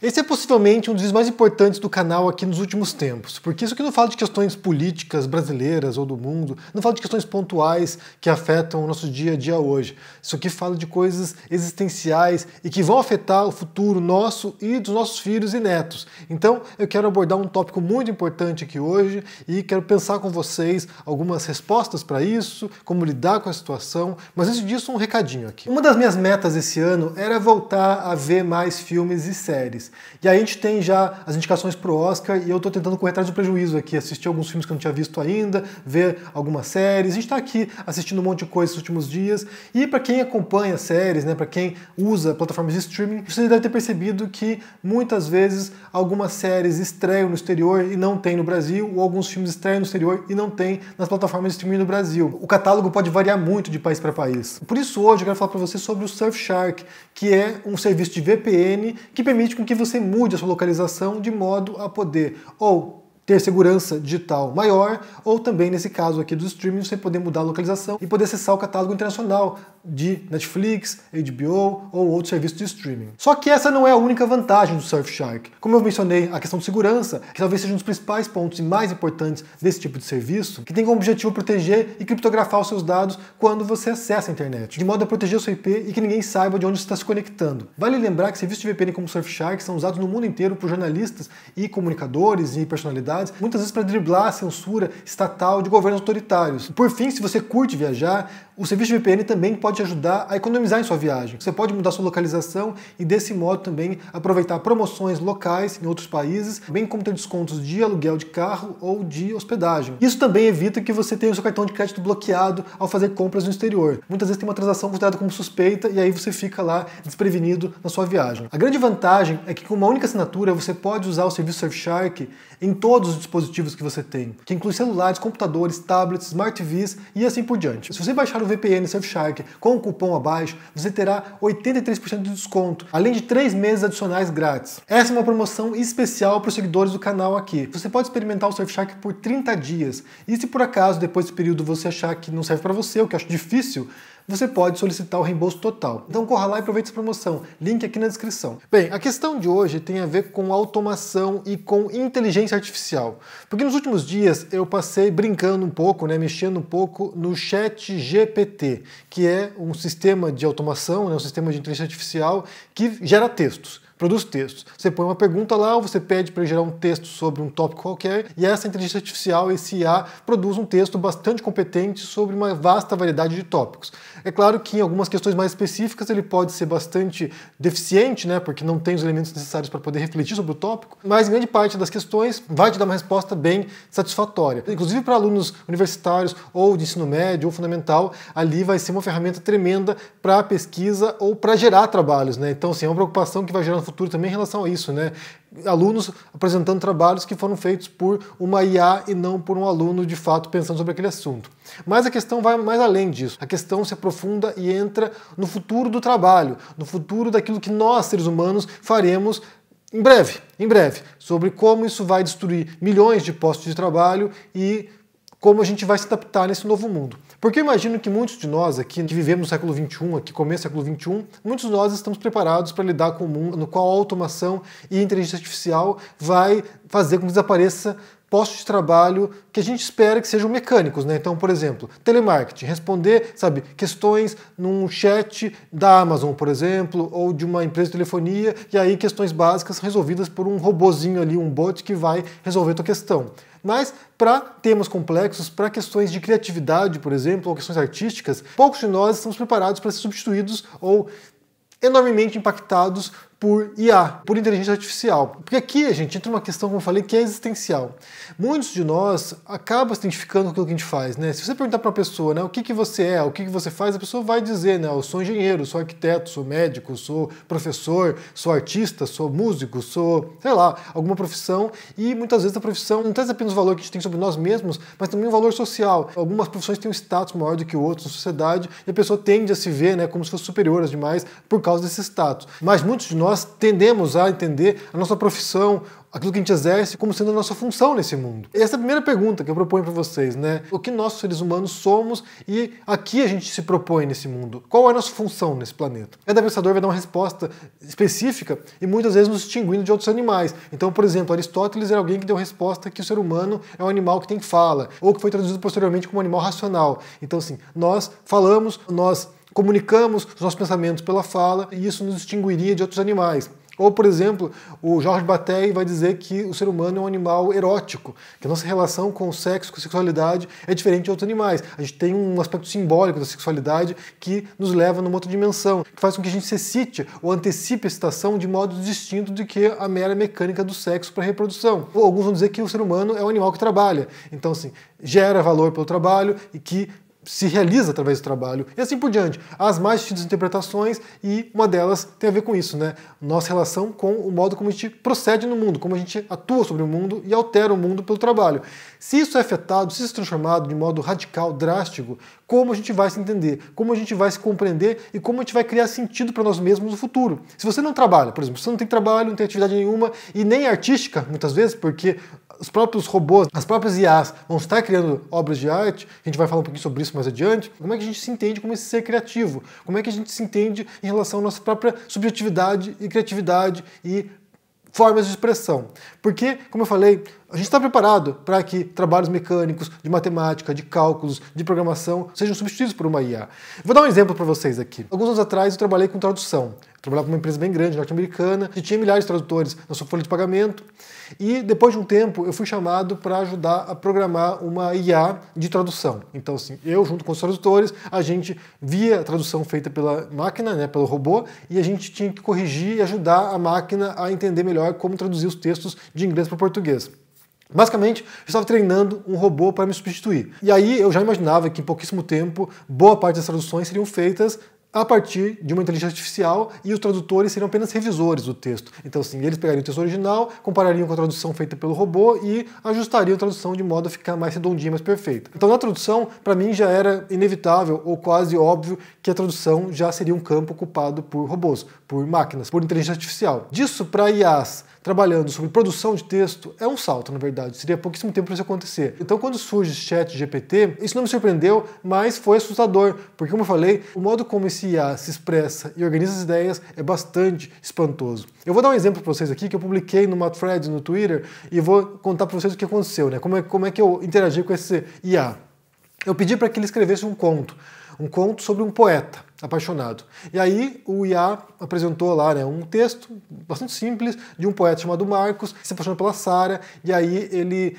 Esse é possivelmente um dos vídeos mais importantes do canal aqui nos últimos tempos, porque isso aqui não fala de questões políticas brasileiras ou do mundo, não fala de questões pontuais que afetam o nosso dia a dia hoje. Isso aqui fala de coisas existenciais e que vão afetar o futuro nosso e dos nossos filhos e netos. Então eu quero abordar um tópico muito importante aqui hoje e quero pensar com vocês algumas respostas para isso, como lidar com a situação, mas antes disso um recadinho aqui. Uma das minhas metas esse ano era voltar a ver mais filmes e séries. E aí a gente tem já as indicações pro Oscar e eu tô tentando correr atrás do prejuízo aqui, assistir alguns filmes que eu não tinha visto ainda, ver algumas séries. A gente tá aqui assistindo um monte de coisa nos últimos dias. E para quem acompanha séries, né, para quem usa plataformas de streaming, você deve ter percebido que muitas vezes algumas séries estreiam no exterior e não tem no Brasil, ou alguns filmes estreiam no exterior e não tem nas plataformas de streaming no Brasil. O catálogo pode variar muito de país para país. Por isso hoje eu quero falar para você sobre o Surfshark, que é um serviço de VPN que permite com que você mude a sua localização de modo a poder ou ter segurança digital maior, ou também, nesse caso aqui dos streaming, você poder mudar a localização e poder acessar o catálogo internacional de Netflix, HBO ou outros serviços de streaming. Só que essa não é a única vantagem do Surfshark. Como eu mencionei, a questão de segurança, que talvez seja um dos principais pontos e mais importantes desse tipo de serviço, que tem como objetivo proteger e criptografar os seus dados quando você acessa a internet, de modo a proteger o seu IP e que ninguém saiba de onde você está se conectando. Vale lembrar que serviços de VPN como o Surfshark são usados no mundo inteiro por jornalistas e comunicadores e personalidades, muitas vezes para driblar a censura estatal de governos autoritários. Por fim, se você curte viajar, o serviço de VPN também pode te ajudar a economizar em sua viagem. Você pode mudar sua localização e desse modo também aproveitar promoções locais em outros países, bem como ter descontos de aluguel de carro ou de hospedagem. Isso também evita que você tenha o seu cartão de crédito bloqueado ao fazer compras no exterior. Muitas vezes tem uma transação considerada como suspeita e aí você fica lá desprevenido na sua viagem. A grande vantagem é que com uma única assinatura você pode usar o serviço Surfshark em todos os dispositivos que você tem, que inclui celulares, computadores, tablets, smart TVs e assim por diante. Se você baixar o VPN Surfshark com o cupom abaixo, você terá 83% de desconto, além de 3 meses adicionais grátis. Essa é uma promoção especial para os seguidores do canal aqui. Você pode experimentar o Surfshark por 30 dias, e se por acaso depois desse período você achar que não serve para você, o que eu acho difícil, você pode solicitar o reembolso total. Então corra lá e aproveite essa promoção. Link aqui na descrição. Bem, a questão de hoje tem a ver com automação e com inteligência artificial. Porque nos últimos dias eu passei brincando um pouco, né, mexendo um pouco no ChatGPT, que é um sistema de automação, né, um sistema de inteligência artificial que gera textos. Produz textos. Você põe uma pergunta lá, ou você pede para gerar um texto sobre um tópico qualquer, e essa inteligência artificial, esse IA, produz um texto bastante competente sobre uma vasta variedade de tópicos. É claro que em algumas questões mais específicas ele pode ser bastante deficiente, né, porque não tem os elementos necessários para poder refletir sobre o tópico, mas em grande parte das questões vai te dar uma resposta bem satisfatória. Inclusive para alunos universitários ou de ensino médio ou fundamental, ali vai ser uma ferramenta tremenda para pesquisa ou para gerar trabalhos, né? Então, assim, é uma preocupação que vai gerar no futuro também em relação a isso, né? Alunos apresentando trabalhos que foram feitos por uma IA e não por um aluno de fato pensando sobre aquele assunto. Mas a questão vai mais além disso. A questão se aprofunda e entra no futuro do trabalho, no futuro daquilo que nós, seres humanos, faremos em breve, sobre como isso vai destruir milhões de postos de trabalho e como a gente vai se adaptar nesse novo mundo. Porque eu imagino que muitos de nós aqui, que vivemos no século XXI, aqui começo do século XXI, muitos de nós estamos preparados para lidar com um mundo no qual a automação e a inteligência artificial vai fazer com que desapareça postos de trabalho que a gente espera que sejam mecânicos, né? Então, por exemplo, telemarketing, responder, sabe, questões num chat da Amazon, por exemplo, ou de uma empresa de telefonia, e aí questões básicas resolvidas por um robozinho ali, um bot que vai resolver a tua questão. Mas para temas complexos, para questões de criatividade, por exemplo, ou questões artísticas, poucos de nós estamos preparados para ser substituídos ou enormemente impactados por IA, por inteligência artificial. Porque aqui a gente entra numa questão, como eu falei, que é existencial. Muitos de nós acabam se identificando com aquilo que a gente faz, né? Se você perguntar para uma pessoa, né, o que você é, o que você faz, a pessoa vai dizer, né, eu sou engenheiro, sou arquiteto, sou médico, sou professor, sou artista, sou músico, sou, sei lá, alguma profissão, e muitas vezes a profissão não traz apenas o valor que a gente tem sobre nós mesmos, mas também o valor social. Algumas profissões têm um status maior do que outros na sociedade, e a pessoa tende a se ver, né, como se fosse superior às demais por causa desse status. Mas muitos de nós nós tendemos a entender a nossa profissão, aquilo que a gente exerce, como sendo a nossa função nesse mundo. Essa é a primeira pergunta que eu proponho para vocês, né? O que nós, seres humanos, somos e a que a gente se propõe nesse mundo? Qual é a nossa função nesse planeta? Cada pensador vai dar uma resposta específica e muitas vezes nos distinguindo de outros animais. Então, por exemplo, Aristóteles era alguém que deu a resposta que o ser humano é um animal que tem fala, ou que foi traduzido posteriormente como um animal racional. Então, assim, nós falamos, nós comunicamos os nossos pensamentos pela fala e isso nos distinguiria de outros animais. Ou, por exemplo, o Georges Bataille vai dizer que o ser humano é um animal erótico, que a nossa relação com o sexo, com a sexualidade é diferente de outros animais. A gente tem um aspecto simbólico da sexualidade que nos leva numa outra dimensão, que faz com que a gente se excite ou antecipe a excitação de modo distinto do que a mera mecânica do sexo para a reprodução. Ou alguns vão dizer que o ser humano é um animal que trabalha. Então, assim, gera valor pelo trabalho e que se realiza através do trabalho, e assim por diante. Há as mais distintas interpretações e uma delas tem a ver com isso, né? Nossa relação com o modo como a gente procede no mundo, como a gente atua sobre o mundo e altera o mundo pelo trabalho. Se isso é afetado, se isso é transformado de modo radical, drástico, como a gente vai se entender, como a gente vai se compreender e como a gente vai criar sentido para nós mesmos no futuro. Se você não trabalha, por exemplo, se você não tem trabalho, não tem atividade nenhuma e nem artística, muitas vezes, porque os próprios robôs, as próprias IAs vão estar criando obras de arte, a gente vai falar um pouquinho sobre isso mais adiante, como é que a gente se entende como esse ser criativo? Como é que a gente se entende em relação à nossa própria subjetividade e criatividade e formas de expressão? Porque, como eu falei, a gente está preparado para que trabalhos mecânicos, de matemática, de cálculos, de programação, sejam substituídos por uma IA. Vou dar um exemplo para vocês aqui. Alguns anos atrás eu trabalhei com tradução. Eu trabalhava com uma empresa bem grande, norte-americana, que tinha milhares de tradutores na sua folha de pagamento. E depois de um tempo eu fui chamado para ajudar a programar uma IA de tradução. Então, assim, eu junto com os tradutores, a gente via a tradução feita pela máquina, né, pelo robô, e a gente tinha que corrigir e ajudar a máquina a entender melhor como traduzir os textos de inglês para português. Basicamente, eu estava treinando um robô para me substituir. E aí eu já imaginava que em pouquíssimo tempo, boa parte das traduções seriam feitas a partir de uma inteligência artificial e os tradutores seriam apenas revisores do texto. Então, assim, eles pegariam o texto original, comparariam com a tradução feita pelo robô e ajustariam a tradução de modo a ficar mais redondinha, mais perfeita. Então, na tradução, para mim já era inevitável ou quase óbvio que a tradução já seria um campo ocupado por robôs, por máquinas, por inteligência artificial. Disso para IAs trabalhando sobre produção de texto é um salto, na verdade. Seria pouquíssimo tempo para isso acontecer. Então, quando surge o ChatGPT, isso não me surpreendeu, mas foi assustador, porque, como eu falei, o modo como esse IA se expressa e organiza as ideias é bastante espantoso. Eu vou dar um exemplo para vocês aqui que eu publiquei numa thread no Twitter e vou contar para vocês o que aconteceu, né? Como é que eu interagi com esse IA. Eu pedi para que ele escrevesse um conto sobre um poeta apaixonado. E aí o IA apresentou lá, né, um texto bastante simples de um poeta chamado Marcos, que se apaixona pela Sarah, e aí ele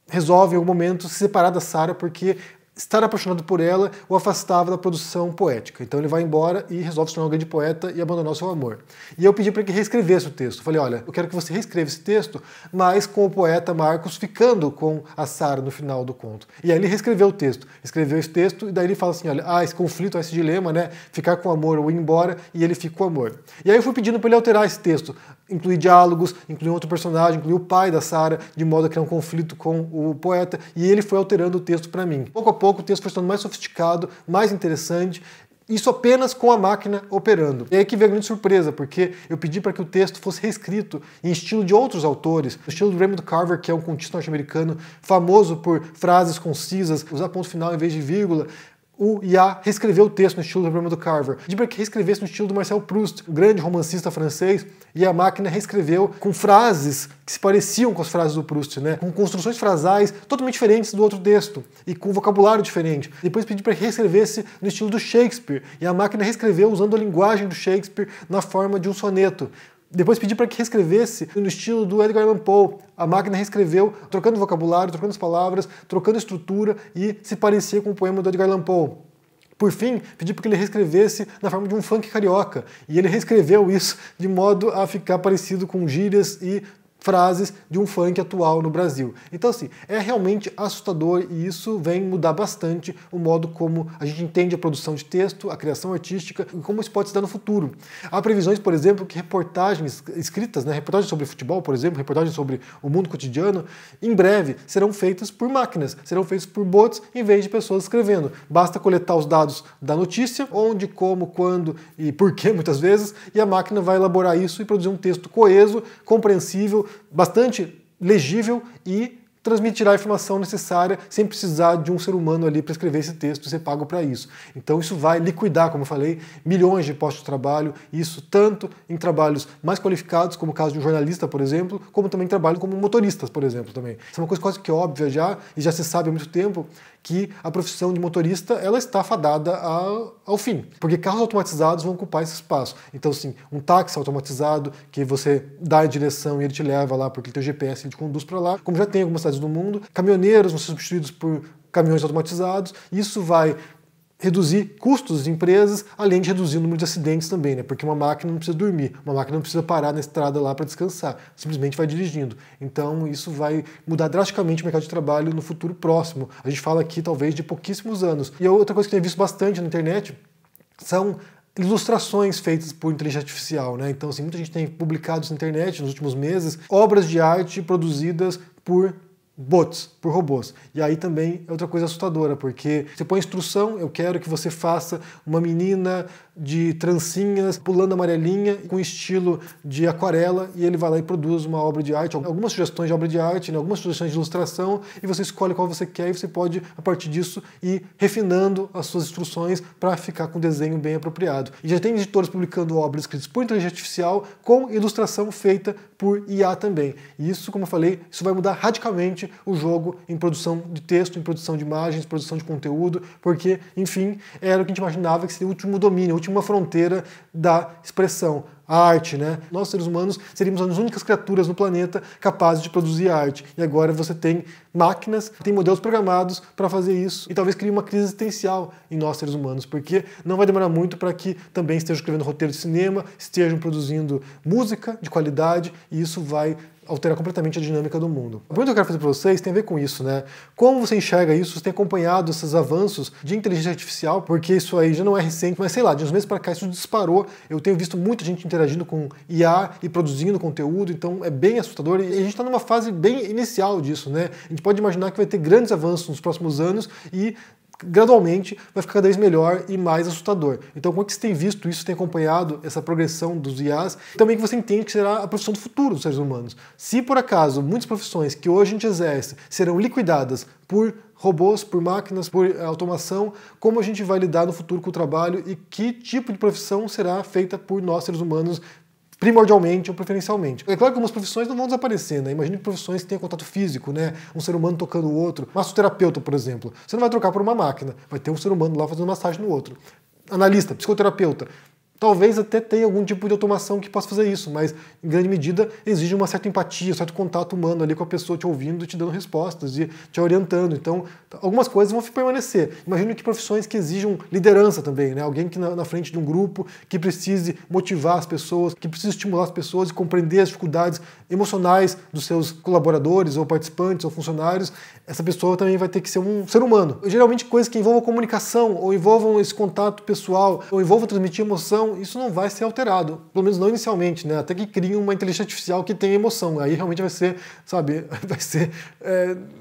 resolve em algum momento se separar da Sarah porque estar apaixonado por ela o afastava da produção poética. Então ele vai embora e resolve se tornar um grande poeta e abandonar o seu amor. E eu pedi para que reescrevesse o texto. Eu falei, olha, eu quero que você reescreva esse texto, mas com o poeta Marcos ficando com a Sarah no final do conto. E aí ele reescreveu o texto. Escreveu esse texto e daí ele fala assim, olha, esse conflito, esse dilema, né, ficar com o amor ou ir embora, e ele fica com o amor. E aí eu fui pedindo para ele alterar esse texto, incluir diálogos, incluir outro personagem, incluir o pai da Sarah, de modo a criar um conflito com o poeta, e ele foi alterando o texto para mim. Pouco a pouco o texto foi ficando mais sofisticado, mais interessante, isso apenas com a máquina operando. E aí que veio a grande surpresa, porque eu pedi para que o texto fosse reescrito em estilo de outros autores, no estilo do Raymond Carver, que é um contista norte-americano famoso por frases concisas, usar ponto final em vez de vírgula. O IA reescreveu o texto no estilo do Raymond Carver. Pedi para que reescrevesse no estilo do Marcel Proust, o grande romancista francês, e a máquina reescreveu com frases que se pareciam com as frases do Proust, né? Com construções frasais totalmente diferentes do outro texto e com vocabulário diferente. Depois pedi para que reescrevesse no estilo do Shakespeare, e a máquina reescreveu usando a linguagem do Shakespeare na forma de um soneto. Depois pedi para que reescrevesse no estilo do Edgar Allan Poe. A máquina reescreveu, trocando vocabulário, trocando as palavras, trocando estrutura e se parecia com o poema do Edgar Allan Poe. Por fim, pedi para que ele reescrevesse na forma de um funk carioca. E ele reescreveu isso de modo a ficar parecido com gírias e frases de um funk atual no Brasil. Então, assim, é realmente assustador e isso vem mudar bastante o modo como a gente entende a produção de texto, a criação artística e como isso pode se dar no futuro. Há previsões, por exemplo, que reportagens escritas, né, reportagens sobre futebol, por exemplo, reportagens sobre o mundo cotidiano, em breve serão feitas por máquinas, serão feitas por bots em vez de pessoas escrevendo. Basta coletar os dados da notícia, onde, como, quando e por que muitas vezes, e a máquina vai elaborar isso e produzir um texto coeso, compreensível, bastante legível e transmitirá a informação necessária sem precisar de um ser humano ali para escrever esse texto e ser pago para isso. Então isso vai liquidar, como eu falei, milhões de postos de trabalho, isso tanto em trabalhos mais qualificados, como o caso de um jornalista, por exemplo, como também trabalho como motoristas, por exemplo, também. Isso é uma coisa quase que óbvia já, e já se sabe há muito tempo, que a profissão de motorista ela está fadada ao fim, porque carros automatizados vão ocupar esse espaço. Então, assim, um táxi automatizado que você dá a direção e ele te leva lá porque ele tem o GPS e te conduz para lá, como já tem em algumas cidades do mundo, caminhoneiros vão ser substituídos por caminhões automatizados, isso vai reduzir custos de empresas, além de reduzir o número de acidentes também, né? Porque uma máquina não precisa dormir, uma máquina não precisa parar na estrada lá para descansar, simplesmente vai dirigindo. Então isso vai mudar drasticamente o mercado de trabalho no futuro próximo. A gente fala aqui talvez de pouquíssimos anos. E outra coisa que eu tenho visto bastante na internet são ilustrações feitas por inteligência artificial, né? Então, assim, muita gente tem publicado na internet nos últimos meses obras de arte produzidas por bots, por robôs. E aí também é outra coisa assustadora, porque você põe instrução, eu quero que você faça uma menina de trancinhas pulando amarelinha com estilo de aquarela e ele vai lá e produz uma obra de arte, algumas sugestões de obra de arte, né, algumas sugestões de ilustração e você escolhe qual você quer e você pode, a partir disso, ir refinando as suas instruções para ficar com um desenho bem apropriado. E já tem editores publicando obras escritas por inteligência artificial com ilustração feita por IA também. E isso, como eu falei, isso vai mudar radicalmente o jogo em produção de texto, em produção de imagens, produção de conteúdo, porque, enfim, era o que a gente imaginava que seria o último domínio, a última fronteira da expressão, a arte, né? Nós, seres humanos, seríamos as únicas criaturas no planeta capazes de produzir arte. E agora você tem máquinas, tem modelos programados para fazer isso. E talvez crie uma crise existencial em nós, seres humanos, porque não vai demorar muito para que também estejam escrevendo roteiro de cinema, estejam produzindo música de qualidade, e isso vai alterar completamente a dinâmica do mundo. A pergunta que eu quero fazer para vocês tem a ver com isso, né? Como você enxerga isso? Você tem acompanhado esses avanços de inteligência artificial? Porque isso aí já não é recente, mas sei lá, de uns meses para cá isso disparou. Eu tenho visto muita gente interagindo com IA e produzindo conteúdo, então é bem assustador e a gente está numa fase bem inicial disso, né? A gente pode imaginar que vai ter grandes avanços nos próximos anos e gradualmente vai ficar cada vez melhor e mais assustador. Então, como é que você tem visto isso, tem acompanhado essa progressão dos IAs? Também que você entende que será a profissão do futuro dos seres humanos. Se por acaso muitas profissões que hoje a gente exerce serão liquidadas por robôs, por máquinas, por automação, como a gente vai lidar no futuro com o trabalho e que tipo de profissão será feita por nós, seres humanos, primordialmente ou preferencialmente. É claro que algumas profissões não vão desaparecer, né? Imagine profissões que têm contato físico, né? Um ser humano tocando o outro. Massoterapeuta, por exemplo. Você não vai trocar por uma máquina, vai ter um ser humano lá fazendo massagem no outro. Analista, psicoterapeuta. Talvez até tenha algum tipo de automação que possa fazer isso, mas em grande medida exige uma certa empatia, um certo contato humano ali com a pessoa te ouvindo, te dando respostas e te orientando. Então, algumas coisas vão permanecer. Imagino que profissões que exijam liderança também, né? Alguém que na frente de um grupo, que precise motivar as pessoas, que precise estimular as pessoas e compreender as dificuldades emocionais dos seus colaboradores ou participantes ou funcionários, essa pessoa também vai ter que ser um ser humano. Geralmente coisas que envolvam comunicação ou envolvam esse contato pessoal ou envolvam transmitir emoção, isso não vai ser alterado, pelo menos não inicialmente, né? Até que criem uma inteligência artificial que tenha emoção. Aí realmente vai ser, sabe, vai ser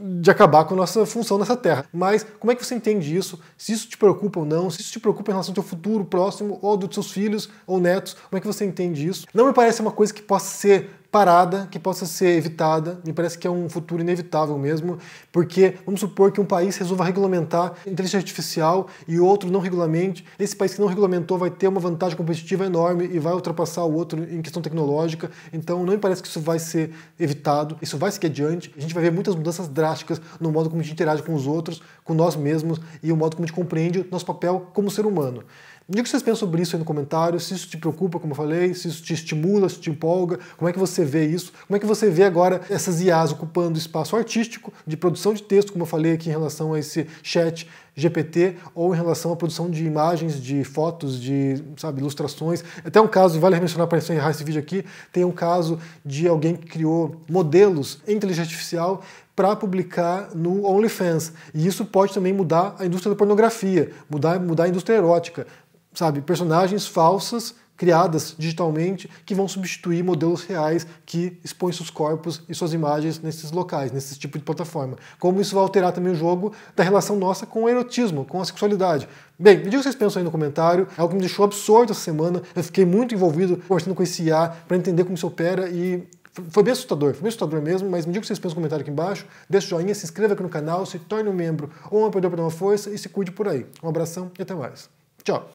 de acabar com a nossa função nessa Terra. Mas como é que você entende isso? Se isso te preocupa ou não? Se isso te preocupa em relação ao teu futuro próximo ou dos seus filhos ou netos? Como é que você entende isso? Não me parece uma coisa que possa ser parada, que possa ser evitada. Me parece que é um futuro inevitável mesmo, porque vamos supor que um país resolva regulamentar inteligência artificial e outro não regulamente. Esse país que não regulamentou vai ter uma vantagem competitiva enorme e vai ultrapassar o outro em questão tecnológica. Então não me parece que isso vai ser evitado, isso vai seguir adiante. A gente vai ver muitas mudanças drásticas no modo como a gente interage com os outros, com nós mesmos e o modo como a gente compreende nosso papel como ser humano. Me diga o que vocês pensam sobre isso aí no comentário, se isso te preocupa, como eu falei, se isso te estimula, se te empolga, como é que você vê isso, como é que você vê agora essas IAs ocupando espaço artístico, de produção de texto, como eu falei aqui em relação a esse chat GPT ou em relação à produção de imagens, de fotos, de, sabe, ilustrações. Até um caso, vale mencionar para encerrar esse vídeo aqui, tem um caso de alguém que criou modelos em inteligência artificial para publicar no OnlyFans. E isso pode também mudar a indústria da pornografia, mudar a indústria erótica, sabe? Personagens falsas criadas digitalmente que vão substituir modelos reais que expõem seus corpos e suas imagens nesses locais, nesse tipo de plataforma. Como isso vai alterar também o jogo da relação nossa com o erotismo, com a sexualidade. Bem, me diga o que vocês pensam aí no comentário. É algo que me deixou absorto essa semana. Eu fiquei muito envolvido conversando com esse IA para entender como isso opera e foi bem assustador mesmo, mas me diga o que vocês pensam no comentário aqui embaixo. Deixa o joinha, se inscreva aqui no canal, se torne um membro ou um apoiador para dar uma força e se cuide por aí. Um abração e até mais. Tchau!